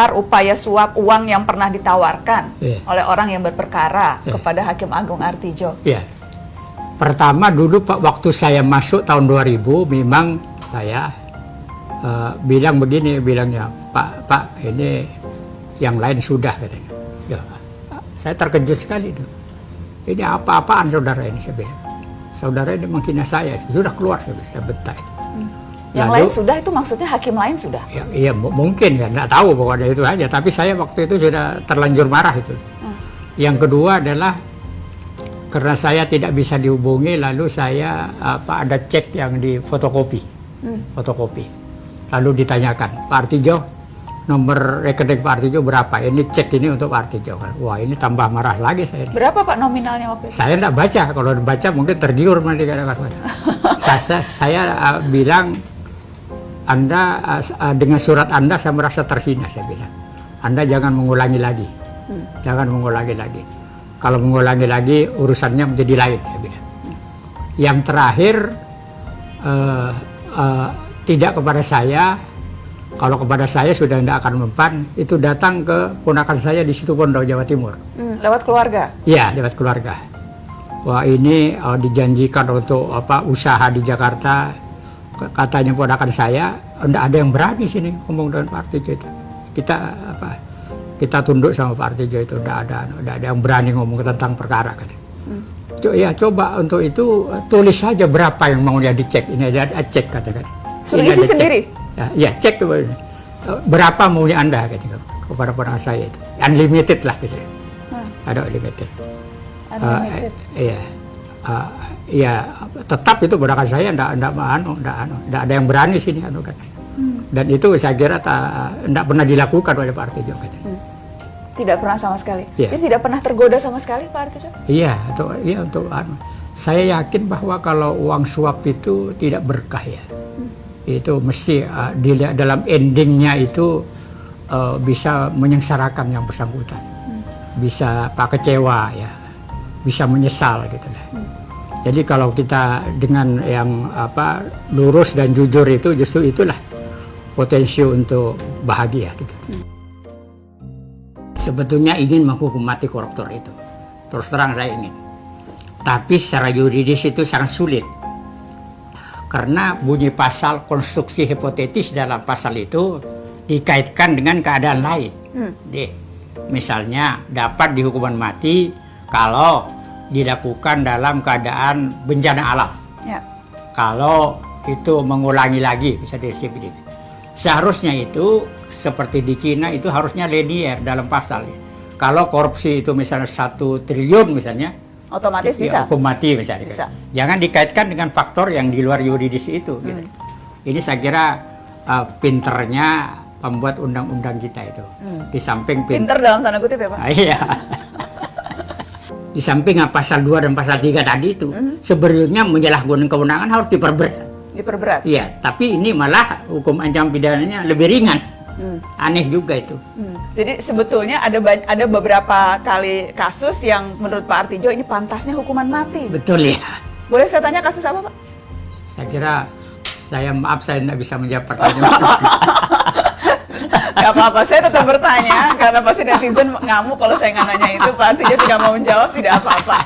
daftar upaya suap uang yang pernah ditawarkan oleh orang yang berperkara kepada Hakim Agung Artidjo. Iya. Pertama dulu Pak, waktu saya masuk tahun 2000, memang saya bilang begini, bilangnya, Pak, ini yang lain sudah, katanya. Ya, saya terkejut sekali itu. Ini apa-apaan saudara ini, saya bilang. Saudara ini menghina saya, sudah keluar, saya bentak itu. Yang lain sudah itu maksudnya hakim lain sudah? Ya, iya mungkin ya, nggak tahu pokoknya itu aja. Tapi saya waktu itu sudah terlanjur marah itu. Yang kedua adalah karena saya tidak bisa dihubungi, lalu saya ada cek yang di fotokopi, lalu ditanyakan, Pak Artidjo, nomor rekening Pak Artidjo berapa? Ini cek ini untuk Pak Artidjo. Wah, ini tambah marah lagi saya. Berapa Pak nominalnya waktu itu? Saya nggak baca, kalau baca mungkin tergiur nanti kata-kata. Saya bilang, Anda dengan surat Anda saya merasa terhina, saya bilang. Anda jangan mengulangi lagi, jangan mengulangi lagi. Kalau mengulangi lagi urusannya menjadi lain, saya bilang. Yang terakhir tidak kepada saya. Kalau kepada saya sudah tidak akan mempan, itu datang ke ponakan saya di Situbondo, Jawa Timur. Lewat keluarga? Iya, lewat keluarga. Wah, ini dijanjikan untuk usaha di Jakarta. Katanya ponakan saya, tidak ada yang berani sini ngomong dengan Pak Artidjo itu. Kita tunduk sama Pak Artidjo itu, tidak ada yang berani ngomong tentang perkara. Ya, coba untuk itu tulis saja berapa yang mau dia dicek. Ini ada cek, katakan. Suruh isi sendiri? Ya, cek berapa maunya Anda gitu, kepada ponakan saya itu. Unlimited lah gitu. Ada unlimited. Iya, tetap itu ponakan saya enggak ada yang berani sini katanya. Dan itu saya kira enggak pernah dilakukan oleh Pak Artidjo katanya. Tidak pernah sama sekali. Ya. Jadi tidak pernah tergoda sama sekali Pak Artidjo? Iya, untuk saya yakin bahwa kalau uang suap itu tidak berkah ya. Itu mesti dilihat dalam endingnya itu bisa menyengsarakan yang bersangkutan, bisa kecewa ya, bisa menyesal gitu lah. Jadi kalau kita dengan yang lurus dan jujur itu justru itulah potensi untuk bahagia gitu. Sebetulnya ingin menghukum mati koruptor itu, terus terang saya ingin, tapi secara yuridis itu sangat sulit. Karena bunyi pasal konstruksi hipotetis dalam pasal itu dikaitkan dengan keadaan lain. Misalnya dapat dihukuman mati kalau dilakukan dalam keadaan bencana alam. Ya. Kalau itu mengulangi lagi, bisa disebut. Seharusnya itu seperti di Cina itu harusnya linear dalam pasal. Kalau korupsi itu misalnya 1 triliun misalnya, otomatis bisa hukum mati misalnya. Bisa. Jangan dikaitkan dengan faktor yang di luar yuridis itu. Gitu. Ini saya kira pinternya pembuat undang-undang kita itu. Di samping pinter dalam tanda kutip ya Pak? Iya. Di samping pasal 2 dan pasal 3 tadi itu, sebenarnya menyalahgunakan kewenangan harus diperberat. Iya, tapi ini malah hukum ancaman pidananya lebih ringan. Aneh juga itu. Jadi sebetulnya ada beberapa kali kasus yang menurut Pak Artidjo ini pantasnya hukuman mati. Betul ya. Boleh saya tanya kasus apa Pak? Saya kira, saya tidak bisa menjawab pertanyaan. Gak apa-apa, saya tetap bertanya karena pasti netizen ngamuk kalau saya nggak nanya itu. Pak Artidjo tidak mau menjawab, tidak apa-apa.